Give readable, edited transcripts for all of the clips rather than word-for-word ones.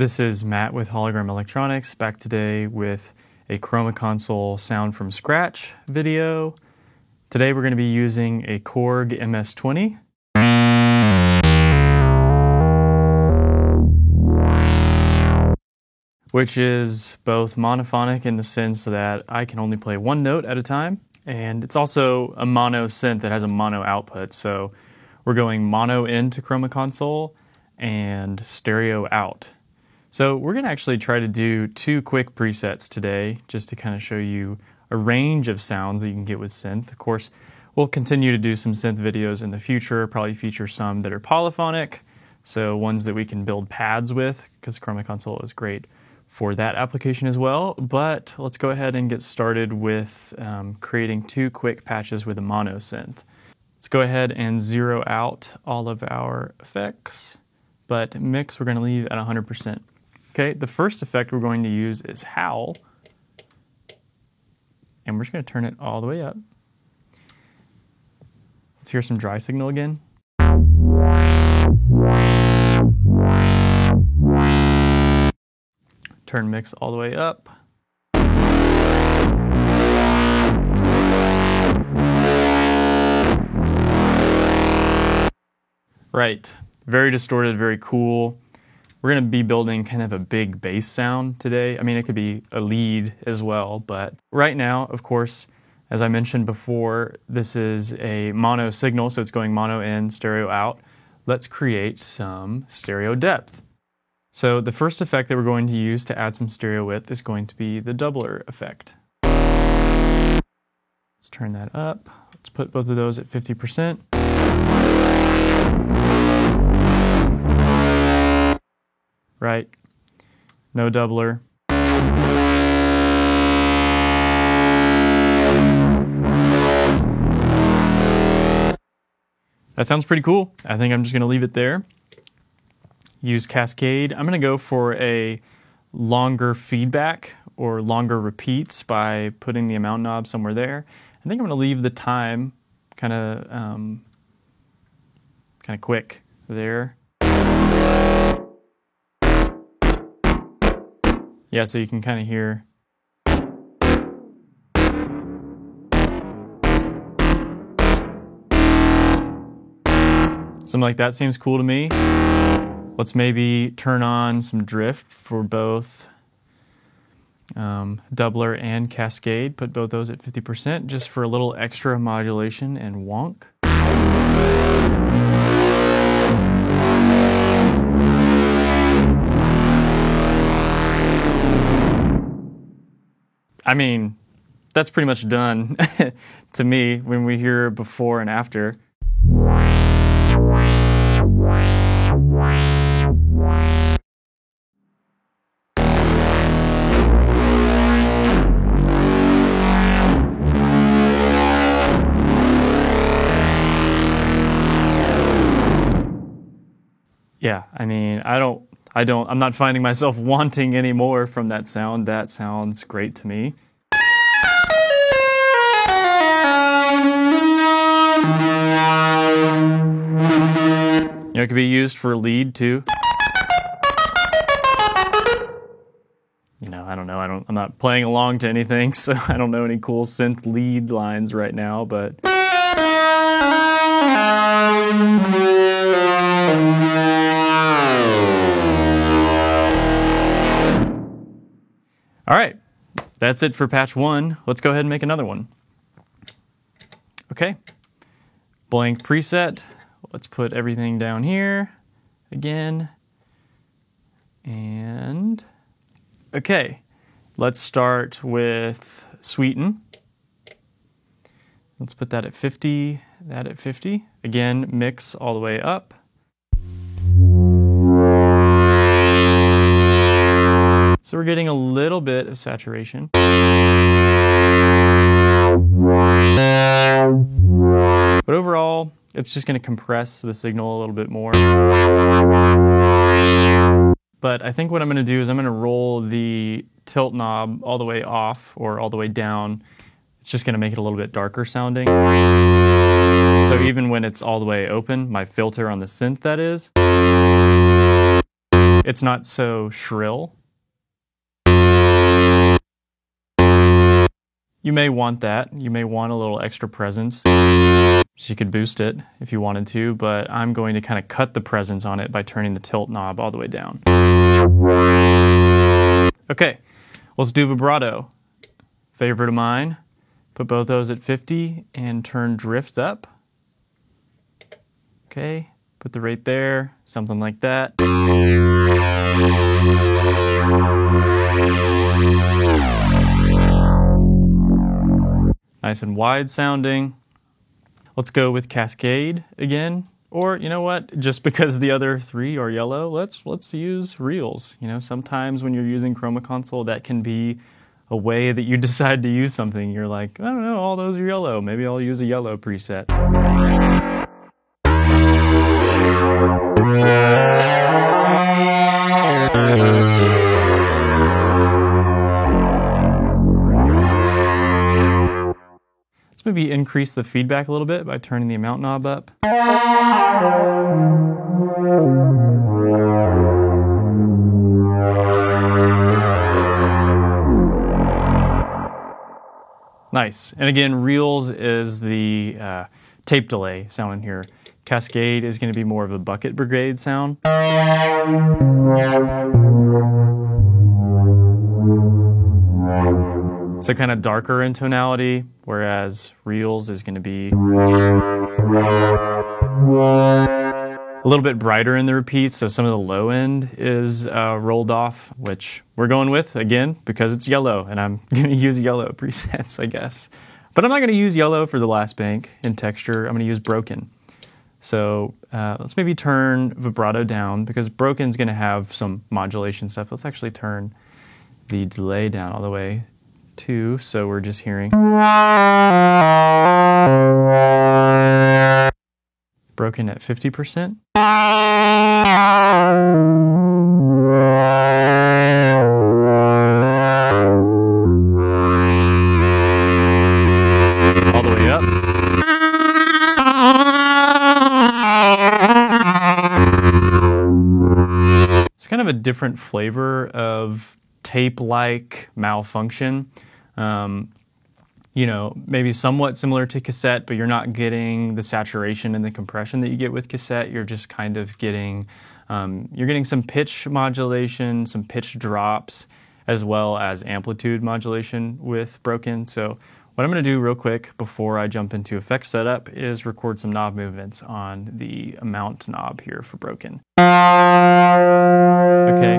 This is Matt with Hologram Electronics, back today with a Chroma Console sound from scratch video. Today we're going to be using a Korg MS-20. Which is both monophonic in the sense that I can only play one note at a time, and it's also a mono synth that has a mono output. So we're going mono into Chroma Console and stereo out. So we're going to actually try to do two quick presets today just to kind of show you a range of sounds that you can get with synth. Of course, we'll continue to do some synth videos in the future, probably feature some that are polyphonic, so ones that we can build pads with, because Chroma Console is great for that application as well. But let's go ahead and get started with creating two quick patches with a mono synth. Let's go ahead and zero out all of our effects, but mix we're going to leave at 100%. Okay, the first effect we're going to use is howl, and we're just going to turn it all the way up. Let's hear some dry signal again. Turn mix all the way up. Right, very distorted, very cool. We're going to be building kind of a big bass sound today. I mean, it could be a lead as well, but right now, of course, as I mentioned before, this is a mono signal, so it's going mono in, stereo out. Let's create some stereo depth. So the first effect that we're going to use to add some stereo width is going to be the doubler effect. Let's turn that up. Let's put both of those at 50%. Right, no doubler. That sounds pretty cool. I think I'm just going to leave it there. Use Cascade. I'm going to go for a longer feedback or longer repeats by putting the amount knob somewhere there. I think I'm going to leave the time kind of quick there. Yeah, so you can kind of hear. Something like that seems cool to me. Let's maybe turn on some drift for both doubler and cascade. Put both those at 50% just for a little extra modulation and wonk. I mean, that's pretty much done to me when we hear before and after. Yeah, I mean, I'm not finding myself wanting any more from that sound. That sounds great to me. You know, it could be used for lead too. You know, I don't know. I'm not playing along to anything, so I don't know any cool synth lead lines right now, but all right, that's it for patch one. Let's go ahead and make another one. Okay, blank preset. Let's put everything down here again. And okay, let's start with sweeten. Let's put that at 50, that at 50. Again, mix all the way up. So we're getting a little bit of saturation. But overall, it's just going to compress the signal a little bit more. But I think what I'm going to do is I'm going to roll the tilt knob all the way off or all the way down. It's just going to make it a little bit darker sounding. So even when it's all the way open, my filter on the synth that is, It's not so shrill. You may want that. You may want a little extra presence. So you could boost it if you wanted to, but I'm going to kind of cut the presence on it by turning the tilt knob all the way down. Okay, let's do vibrato. Favorite of mine. Put both those at 50 and turn drift up. Okay, put the rate there, something like that. Nice and wide sounding. Let's go with Cascade again. Or, you know what, just because the other three are yellow, let's use reels. You know, sometimes when you're using Chroma Console, that can be a way that you decide to use something. You're like, I don't know, all those are yellow. Maybe I'll use a yellow preset. Let's maybe increase the feedback a little bit by turning the amount knob up. Nice. And again, reels is the tape delay sound in here. Cascade is going to be more of a bucket brigade sound. So kind of darker in tonality, whereas reels is going to be a little bit brighter in the repeats, so some of the low end is rolled off, which we're going with, again, because it's yellow, and I'm going to use yellow presets, I guess. But I'm not going to use yellow for the last bank in texture. I'm going to use broken. So let's maybe turn vibrato down, because broken's going to have some modulation stuff. Let's actually turn the delay down all the way too, so we're just hearing. Broken at 50%. All the way up. It's kind of a different flavor of tape-like malfunction. You know, maybe somewhat similar to cassette, but you're not getting the saturation and the compression that you get with cassette. You're just kind of getting, you're getting some pitch modulation, some pitch drops, as well as amplitude modulation with broken. So what I'm going to do real quick before I jump into effects setup is record some knob movements on the amount knob here for broken. Okay.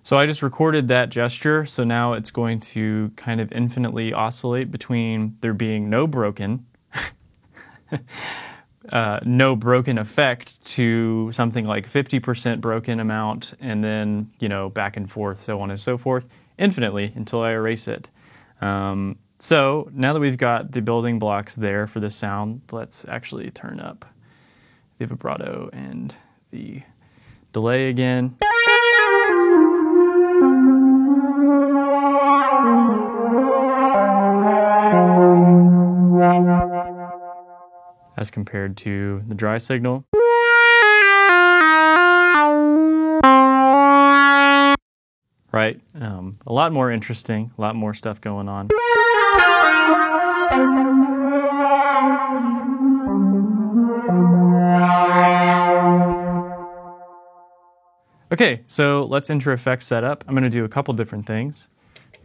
So I just recorded that gesture, so now it's going to kind of infinitely oscillate between there being no broken, no broken effect, to something like 50% broken amount, and then, you know, back and forth, so on and so forth, infinitely until I erase it. So now that we've got the building blocks there for the sound, let's actually turn up the vibrato and the delay again. As compared to the dry signal. Right? A lot more interesting, a lot more stuff going on. Okay, so let's enter effects setup. I'm going to do a couple different things.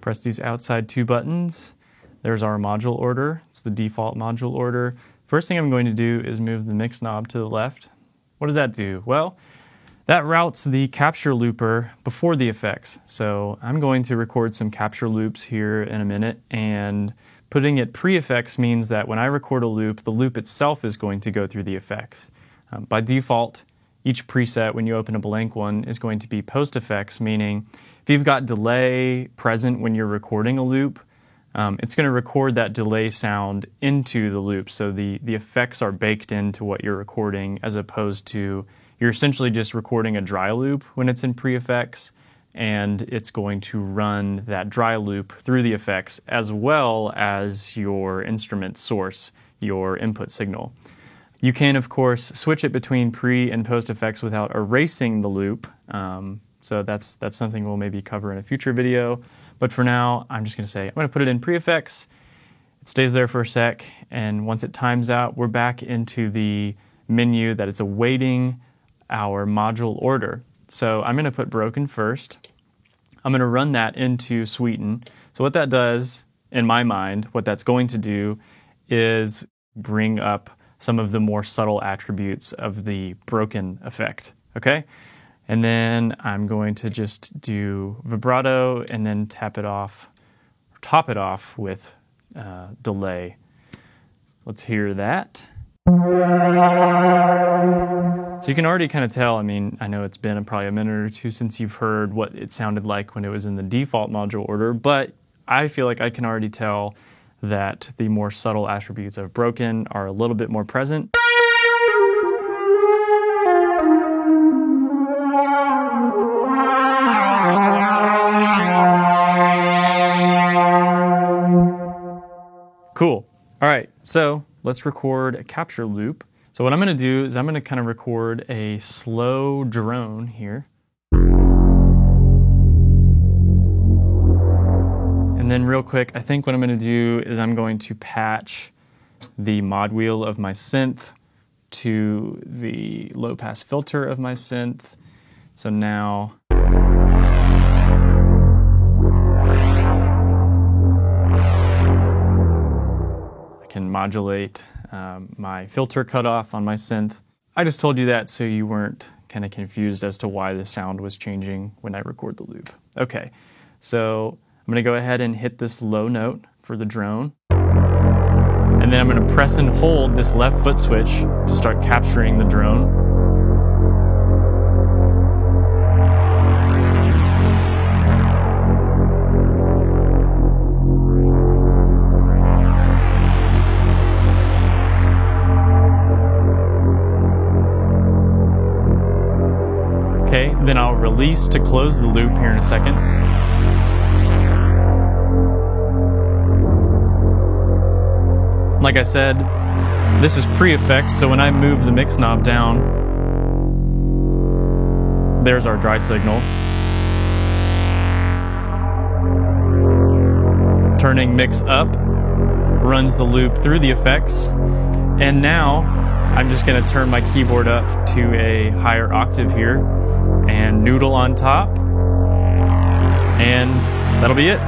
Press these outside two buttons. There's our module order. It's the default module order. First thing I'm going to do is move the mix knob to the left. What does that do? Well, that routes the capture looper before the effects. So I'm going to record some capture loops here in a minute, and putting it pre-effects means that when I record a loop, the loop itself is going to go through the effects. By default, each preset, when you open a blank one, is going to be post-effects, meaning if you've got delay present when you're recording a loop, it's going to record that delay sound into the loop. So the effects are baked into what you're recording, as opposed to you're essentially just recording a dry loop when it's in pre-effects. and it's going to run that dry loop through the effects as well as your instrument source, your input signal. You can, of course, switch it between pre and post effects without erasing the loop. So that's something we'll maybe cover in a future video. But for now, I'm just going to say I'm going to put it in pre-effects. It stays there for a sec, and once it times out, we're back into the menu that it's awaiting our module order. So I'm going to put broken first. I'm going to run that into Sweeten. So what that does, in my mind, what that's going to do is bring up some of the more subtle attributes of the broken effect, okay? And then I'm going to just do vibrato and then top it off with delay. Let's hear that. So you can already kind of tell, I mean, I know it's been probably a minute or two since you've heard what it sounded like when it was in the default module order, but I feel like I can already tell that the more subtle attributes of broken are a little bit more present. Cool. All right, so let's record a capture loop. So what I'm going to do is I'm going to kind of record a slow drone here. And then real quick, I think what I'm going to do is I'm going to patch the mod wheel of my synth to the low pass filter of my synth. So now I can modulate my filter cutoff on my synth. I just told you that so you weren't kind of confused as to why the sound was changing when I record the loop. Okay, so I'm going to go ahead and hit this low note for the drone. And then I'm going to press and hold this left foot switch to start capturing the drone. Okay, then I'll release to close the loop here in a second. Like I said, this is pre-effects, so when I move the mix knob down, there's our dry signal. Turning mix up runs the loop through the effects, and now I'm just going to turn my keyboard up to a higher octave here and noodle on top, and that'll be it.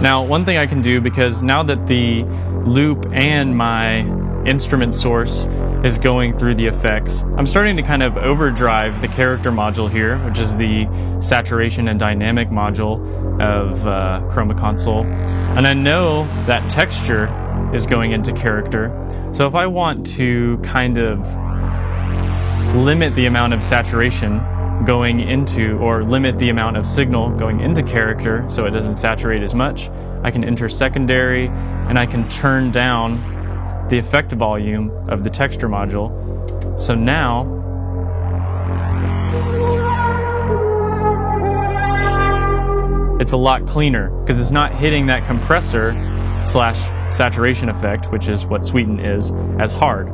Now, one thing I can do, because now that the loop and my instrument source is going through the effects, I'm starting to kind of overdrive the character module here, which is the saturation and dynamic module of Chroma Console. And I know that texture is going into character. So if I want to kind of limit the amount of saturation going into, or limit the amount of signal going into character so it doesn't saturate as much, I can enter secondary and I can turn down the effect volume of the texture module. So now it's a lot cleaner because it's not hitting that compressor / saturation effect, which is what Sweeten is, as hard.